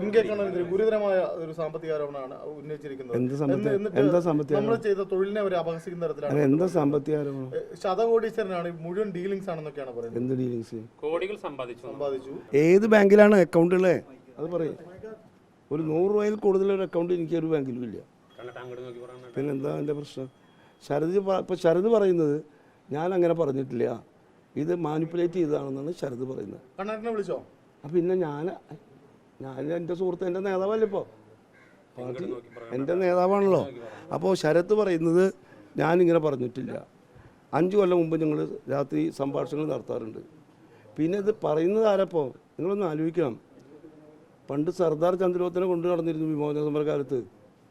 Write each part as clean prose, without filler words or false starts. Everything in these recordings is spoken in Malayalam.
MK കണ്ണനെതിരെ ഗുരുതരമായ ഒരു സാമ്പത്തിക ആരോപണമാണ് ഉന്നയിച്ചിരിക്കുന്നത്. നമ്മൾ ചെയ്ത തൊഴിലിനെ അവർ അപഹസിക്കുന്ന തരത്തിലാണ്. എന്താ സാമ്പത്തിക ആരോപണം? ശതകോടീശ്വരനാണ്, മുഴുവൻ ഡീലിംഗ്സ് ആണെന്നൊക്കെയാണ് പറയുന്നത്. എന്ത് ഡീലിംഗ്സ്? കോടികൾ സമ്പാദിച്ചു. ഏത് ബാങ്കിലാണ് അക്കൗണ്ട് ഉള്ളത് അത് പറയും. ഒരു 100 രൂപയിൽ കൂടുതലൊരു അക്കൗണ്ട് എനിക്ക് ഒരു ബാങ്കിലും ഇല്ല. പിന്നെന്താ എൻ്റെ പ്രശ്നം? ശരത് പറയുന്നത് ഞാൻ അങ്ങനെ പറഞ്ഞിട്ടില്ല, ഇത് മാനിപ്പുലേറ്റ് ചെയ്തതാണെന്നാണ് ശരത് പറയുന്നത്. കണ്ണനെ വിളിച്ചോ? പിന്നെ ഞാൻ എൻ്റെ സുഹൃത്ത്, എൻ്റെ നേതാവല്ലേ ഇപ്പോൾ, പാർട്ടി എൻ്റെ നേതാവാണല്ലോ. അപ്പോൾ ശരത് പറയുന്നത് ഞാനിങ്ങനെ പറഞ്ഞിട്ടില്ല. 5 കൊല്ലം മുമ്പ് ഞങ്ങൾ രാത്രി സംഭാഷണങ്ങൾ നടത്താറുണ്ട്. പിന്നെ ഇത് പറയുന്നത് ആരപ്പോൾ? നിങ്ങളൊന്ന് ആലോചിക്കണം. പണ്ട് സർദാർ ചന്ദ്രോത്തിനെ കൊണ്ടു നടന്നിരുന്നു വിമോചന സമരകാലത്ത്,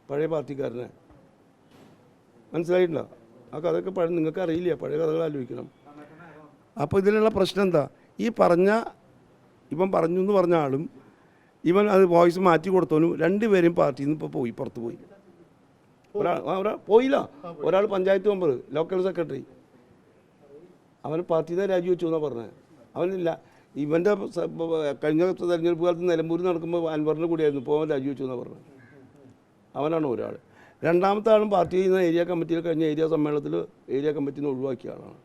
പഴയ പാർട്ടിക്കാരനെ. മനസ്സിലായിട്ടില്ല? ആ കഥയൊക്കെ നിങ്ങൾക്ക് അറിയില്ല, പഴയ കഥകൾ ആലോചിക്കണം. അപ്പോൾ ഇതിലുള്ള പ്രശ്നം എന്താ? ഈ ഇവൻ പറഞ്ഞു എന്ന് പറഞ്ഞ ആളും ഇവൻ അത് വോയിസ് മാറ്റി കൊടുത്തോനും രണ്ടുപേരും പാർട്ടിയിൽ നിന്ന് ഇപ്പോൾ പുറത്ത് പോയി. ഒരാൾ പോയില്ല, ഒരാൾ പഞ്ചായത്ത് മെമ്പർ, ലോക്കൽ സെക്രട്ടറി, അവൻ പാർട്ടിയിൽ നിന്ന് രാജിവെച്ചു എന്നാണ് പറഞ്ഞത്. അവനില്ല, ഇവൻ്റെ കഴിഞ്ഞ തെരഞ്ഞെടുപ്പ് കാലത്ത് നിലമ്പൂരിൽ നടക്കുമ്പോൾ അൻവറിൻ്റെ കൂടിയായിരുന്നു, ഇപ്പോൾ അവൻ രാജിവെച്ചു എന്നാണ് പറഞ്ഞത്. അവനാണ് ഒരാൾ. രണ്ടാമത്തെ ആളും പാർട്ടിയിൽ നിന്ന് ഏരിയ കമ്മിറ്റിയിൽ കഴിഞ്ഞ ഏരിയ സമ്മേളനത്തിൽ ഏരിയ കമ്മിറ്റിയിൽ നിന്ന് ഒഴിവാക്കിയ ആളാണ്.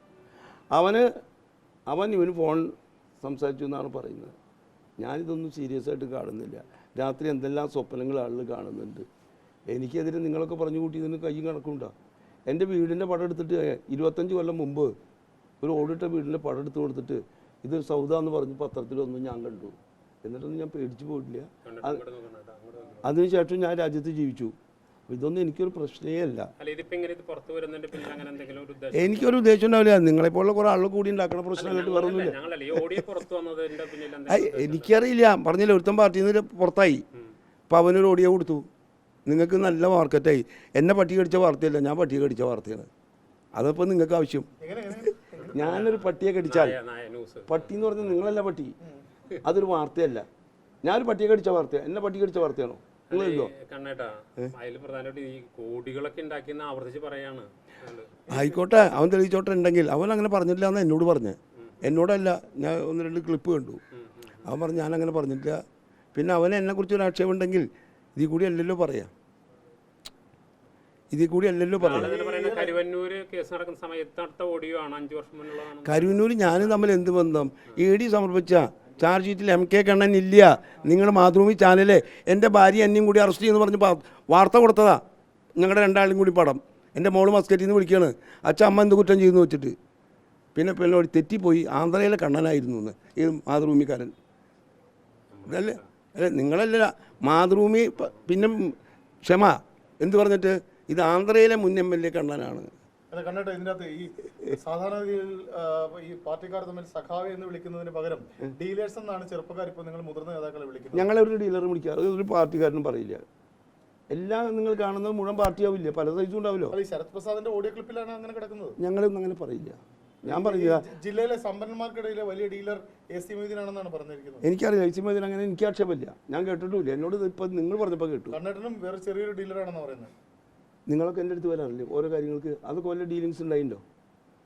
അവൻ ഇവന് ഫോൺ സംസാരിച്ചു എന്നാണ് പറയുന്നത്. ഞാനിതൊന്നും സീരിയസ് ആയിട്ട് കാണുന്നില്ല. രാത്രി എന്തെല്ലാം സ്വപ്നങ്ങൾ ആളുകൾ കാണുന്നുണ്ട്. എനിക്കെതിരെ നിങ്ങളൊക്കെ പറഞ്ഞു കൂട്ടിയതിന് കയ്യും കണക്കുണ്ടോ? എൻ്റെ വീടിൻ്റെ പടം എടുത്തിട്ട് 25 കൊല്ലം മുമ്പ് ഒരു ഓടിട്ട വീടിൻ്റെ പടം എടുത്ത് കൊടുത്തിട്ട് ഇത് സൗദ എന്ന് പറഞ്ഞ് പത്രത്തിലൊന്നും ഞാൻ കണ്ടു. എന്നിട്ടൊന്നും ഞാൻ പേടിച്ചു പോയിട്ടില്ല. അതിനുശേഷം ഞാൻ രാജ്യത്ത് ജീവിച്ചു. ഇതൊന്നും എനിക്കൊരു പ്രശ്നമേ അല്ല. എനിക്കൊരു ഉദ്ദേശം ഉണ്ടാവില്ല. നിങ്ങളെപ്പോലുള്ള കുറേ ആളുകൾ കൂടി ഉണ്ടാക്കുന്ന പ്രശ്നമായിട്ട് വേറൊന്നുമില്ല. എനിക്കറിയില്ല, പറഞ്ഞില്ല, ഒരുത്തൻ പാർട്ടിയിൽ നിന്ന് പുറത്തായി, അപ്പോൾ അവനൊരു ഓഡിയോ കൊടുത്തു. നിങ്ങൾക്ക് നല്ല മാർക്കറ്റായി. എന്നെ പട്ടി കടിച്ച വാർത്തയല്ല, ഞാൻ പട്ടിയെ കടിച്ച വാർത്തയാണ്. അതപ്പോൾ നിങ്ങൾക്ക് ആവശ്യം. ഞാനൊരു പട്ടിയെ കടിച്ചാൽ, പട്ടി എന്ന് പറഞ്ഞാൽ നിങ്ങളല്ല പട്ടി, അതൊരു വാർത്തയല്ല. ഞാനൊരു പട്ടിയെ കടിച്ച വാർത്തയാണ്, എന്നെ പട്ടി കടിച്ച വാർത്തയാണോ? ആയിക്കോട്ടെ, അവൻ തെളിയിച്ചോട്ടെ. ഉണ്ടെങ്കിൽ അവൻ അങ്ങനെ പറഞ്ഞിട്ടില്ല എന്ന് എന്നോട് പറഞ്ഞ്. എന്നോടല്ല, ഞാൻ 1-2 ക്ലിപ്പ് കണ്ടു. അവൻ പറഞ്ഞു ഞാനങ്ങനെ പറഞ്ഞിട്ടില്ല. പിന്നെ അവന് എന്നെക്കുറിച്ച് ഒരു ആക്ഷേപം ഉണ്ടെങ്കിൽ ഇതിൽ കൂടി അല്ലല്ലോ പറയാം. കരുവന്നൂർ ഞാനും തമ്മിൽ എന്ത് ബന്ധം? ED സമർപ്പിച്ച ചാർജ് ഷീറ്റിൽ MK കണ്ണൻ ഇല്ല. നിങ്ങൾ മാതൃഭൂമി ചാനല് എൻ്റെ ഭാര്യ എന്നെയും കൂടി അറസ്റ്റ് ചെയ്യുമെന്ന് പറഞ്ഞ് വാർത്ത കൊടുത്തതാ. ഞങ്ങളുടെ 2 ആളും കൂടി പടം. എൻ്റെ മോള് മസ്കറ്റിൽ നിന്ന് വിളിക്കുകയാണ്, അച്ഛൻ അമ്മ എന്ത് കുറ്റം ചെയ്യുന്നു വെച്ചിട്ട്. പിന്നെ തെറ്റിപ്പോയി, ആന്ധ്രയിലെ കണ്ണനായിരുന്നു എന്ന് ഈ മാതൃഭൂമിക്കാരൻ. ഇതല്ലേ നിങ്ങളല്ല മാതൃഭൂമി. പിന്നെ ക്ഷമ എന്ത് പറഞ്ഞിട്ട് ഇത് ആന്ധ്രയിലെ മുൻ MLA കണ്ണനാണ്. കണ്ടിട്ട് ഇതിനകത്ത് ഈ സാധാരണ ഈ പാർട്ടിക്കാർ തമ്മിൽ സഖാവി എന്ന് വിളിക്കുന്നതിന് പകരം ഡീലേഴ്സ് എന്നാണ് ചെറുപ്പക്കാർ ഇപ്പോൾ നിങ്ങൾ മുതിർന്ന നേതാക്കളെ വിളിക്കുന്നത്. ഞങ്ങളൊരു ഡീലർ വിളിക്കാറ് ഒരു പാർട്ടിക്കാരനും പറയില്ല. എല്ലാം നിങ്ങൾ കാണുന്നത് മുഴുവൻ പാർട്ടിയാവില്ല, പല സൈസും ഉണ്ടാവില്ലോ. ശരത് പ്രസാദിന്റെ ഓഡിയോ ക്ലിപ്പിലാണ് അങ്ങനെ കിടക്കുന്നത്. ഞങ്ങളൊന്നും അങ്ങനെ പറയില്ല. ഞാൻ പറയില്ല. ജില്ലയിലെ സമ്പന്നന്മാർക്കിടയിലെ വലിയ ഡീലർ AC മൊയ്തീനാണെന്നാണ് പറഞ്ഞിരിക്കുന്നത്. എനിക്കറിയാം AC മൊയ്തീൻ അങ്ങനെ എനിക്ക് ആക്ഷേപമില്ല, ഞാൻ കേട്ടിട്ടില്ല. എന്നോട് ഇപ്പം നിങ്ങൾ പറഞ്ഞപ്പോൾ കേട്ടു. കണ്ണേട്ടനും വേറെ ചെറിയൊരു ഡീലറാണെന്ന് പറയുന്നത്. നിങ്ങളൊക്കെ എൻ്റെ അടുത്ത് വരാറില്ലേ ഓരോ കാര്യങ്ങൾക്ക്? അതൊക്കെ വല്ല ഡീലിങ്സ് ഉണ്ടായിട്ടോ?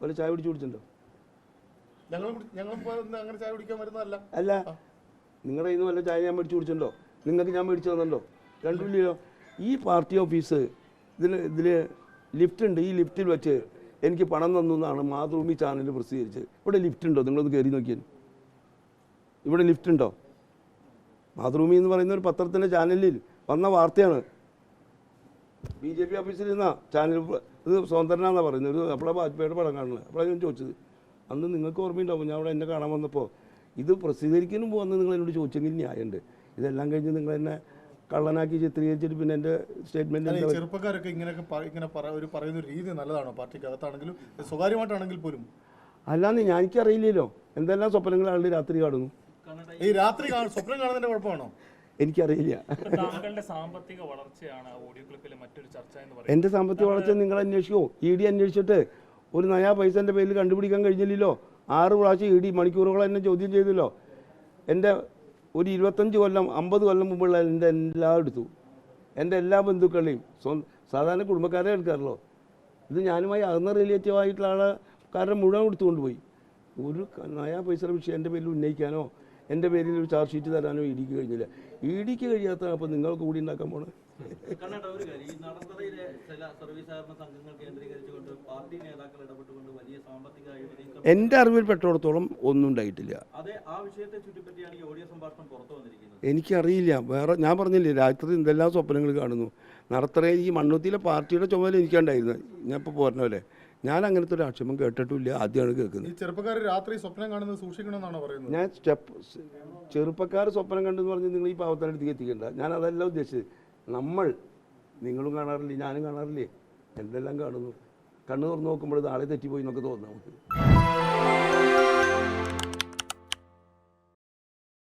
വല്ല ചായ പിടിച്ചു കുടിച്ചിട്ടുണ്ടോ? അങ്ങനെ ചായ കുടിക്കാൻ വരുന്നതല്ല. അല്ല, നിങ്ങളുടെ കയ്യിൽ നിന്ന് വല്ല ചായ ഞാൻ മേടിച്ചു കുടിച്ചിട്ടുണ്ടോ? നിങ്ങൾക്ക് ഞാൻ മേടിച്ചു തന്നിട്ടുണ്ടോ? രണ്ടില്ലല്ലോ. ഈ പാർട്ടി ഓഫീസ് ഇതിൽ ലിഫ്റ്റ് ഉണ്ട്. ഈ ലിഫ്റ്റിൽ വെച്ച് എനിക്ക് പണം തന്നു എന്നാണ് മാതൃഭൂമി ചാനൽ പ്രസിദ്ധീകരിച്ചത്. ഇവിടെ ലിഫ്റ്റ് ഉണ്ടോ? നിങ്ങളൊന്ന് കയറി നോക്കിയാൽ ഇവിടെ ലിഫ്റ്റ് ഉണ്ടോ? മാതൃഭൂമി എന്ന് പറയുന്ന ഒരു പത്രത്തിൻ്റെ ചാനലിൽ വന്ന വാർത്തയാണ്. BJP ഓഫീസിൽ നിന്നാ ചാനൽ. ഇത് സ്വതന്ത്രനാന്നാണ് പറയുന്നത്. അപ്പോഴാണ് വാജ്പേയിയുടെ പടം കാണുന്നത്. അപ്പോഴാണ് ഞാൻ ചോദിച്ചത്. അന്ന് നിങ്ങൾക്ക് ഓർമ്മയുണ്ടാവും, ഞാൻ അവിടെ എന്നെ കാണാൻ വന്നപ്പോൾ ഇത് പ്രസിദ്ധീകരിക്കാനും പോകുന്ന നിങ്ങൾ എന്നോട് ചോദിച്ചെങ്കിൽ ന്യായമുണ്ട്. ഇതെല്ലാം കഴിഞ്ഞ് നിങ്ങൾ എന്നെ കള്ളനാക്കി ചിത്രീകരിച്ചിട്ട് പിന്നെ എൻ്റെ സ്റ്റേറ്റ്മെൻറ്റ്. ചെറുപ്പക്കാരൊക്കെ ഇങ്ങനെ പറയുന്ന ഒരു രീതി നല്ലതാണോ? പാർട്ടിക്കകത്താണെങ്കിലും സ്വകാര്യമായിട്ടാണെങ്കിൽ പോലും. അല്ലാന്ന് എനിക്കറിയില്ലല്ലോ എന്തെല്ലാം സ്വപ്നങ്ങളാണ് രാത്രി കാണുന്നു. ഈ രാത്രി സ്വപ്നം കാണുന്നതിൻ്റെ കുഴപ്പമാണോ? എനിക്കറിയില്ല. താങ്കളുടെ സാമ്പത്തിക വളർച്ചയാണ് ഓഡിയോ ക്ലിപ്പിലെ മറ്റൊരു ചർച്ച എന്ന് പറയുന്നത്. എൻ്റെ സാമ്പത്തിക വളർച്ച നിങ്ങൾ അന്വേഷിക്കുമോ? ED അന്വേഷിച്ചിട്ട് ഒരു നയാ പൈസ എൻ്റെ പേരിൽ കണ്ടുപിടിക്കാൻ കഴിഞ്ഞില്ലല്ലോ. 6 പ്രാവശ്യം ED മണിക്കൂറുകൾ എന്നെ ചോദ്യം ചെയ്തല്ലോ. എൻ്റെ ഒരു 25 കൊല്ലം 50 കൊല്ലം മുമ്പുള്ള എൻ്റെ എല്ലാം എടുത്തു. എൻ്റെ എല്ലാ ബന്ധുക്കളെയും സാധാരണ കുടുംബക്കാരെ എടുക്കാറല്ലോ. ഇത് ഞാനുമായി അകന്ന റിലേറ്റീവ് ആയിട്ടുള്ള ആൾക്കാരുടെ മുഴുവൻ എടുത്തുകൊണ്ട് പോയി. ഒരു നയാ പൈസയുടെ വിഷയം എൻ്റെ പേരിൽ ഉന്നയിക്കാനോ എൻ്റെ പേരിൽ ഒരു ചാർജ് ഷീറ്റ് തരാനോ EDക്ക് കഴിഞ്ഞില്ല. ED കഴിയാത്ത അപ്പോൾ നിങ്ങൾ കൂടി ഉണ്ടാക്കാൻ പോണേ. കണ്ണേട്ടാ, ഒരു കാര്യം, ഈ നടത്തറയിലെ ചില സർവീസ് സഹകരണ സംഘങ്ങൾ കേന്ദ്രീകരിച്ചുകൊണ്ട് പാർട്ടി നേതാക്കൾ ഇടപെട്ടുകൊണ്ട് വലിയ സാമ്പത്തിക അഴിമതി എൻ്റെ അറിവിൽപ്പെട്ടിടത്തോളം ഒന്നും ഉണ്ടായിട്ടില്ല. അതെ, ആ വിഷയത്തെ ചുറ്റിപ്പറ്റിയാണ് ഈ ഓഡിയോ സംഭാഷണം പുറത്തു വന്നിരിക്കുന്നത്. എനിക്കറിയില്ല. വേറെ ഞാൻ പറഞ്ഞില്ലേ, രാത്രി എന്തെല്ലാം സ്വപ്നങ്ങൾ കാണുന്നു. നടത്തറയിൽ ഈ മണ്ണുത്തിയിലെ പാർട്ടിയുടെ ചുമതല എനിക്കുണ്ടായിരുന്നു. ഞാൻ ഇപ്പോൾ പറഞ്ഞ പോലെ ഞാൻ അങ്ങനത്തെ ഒരു ആക്ഷേപം കേട്ടിട്ടില്ല, ആദ്യമാണ് കേൾക്കുന്നത്. ഈ ചെറുപ്പക്കാർ രാത്രി സ്വപ്നം കാണുന്നത് സൂക്ഷിക്കണമെന്നാണ് പറയുന്നത്. ഞാൻ ചെറുപ്പക്കാർ സ്വപ്നം കണ്ടെന്ന് പറഞ്ഞ് നിങ്ങൾ ഈ പാവത്തിനടുത്തേക്ക് എത്തിക്കണ്ട. ഞാൻ അതല്ല ഉദ്ദേശിച്ചത്. നിങ്ങളും കാണാറില്ലേ, ഞാനും കാണാറില്ലേ, എന്തെല്ലാം കാണുന്നു. കണ്ണു തുറന്ന് നോക്കുമ്പോൾ നാളെ തെറ്റിപ്പോയി എന്നൊക്കെ തോന്നുന്നു നമുക്ക്.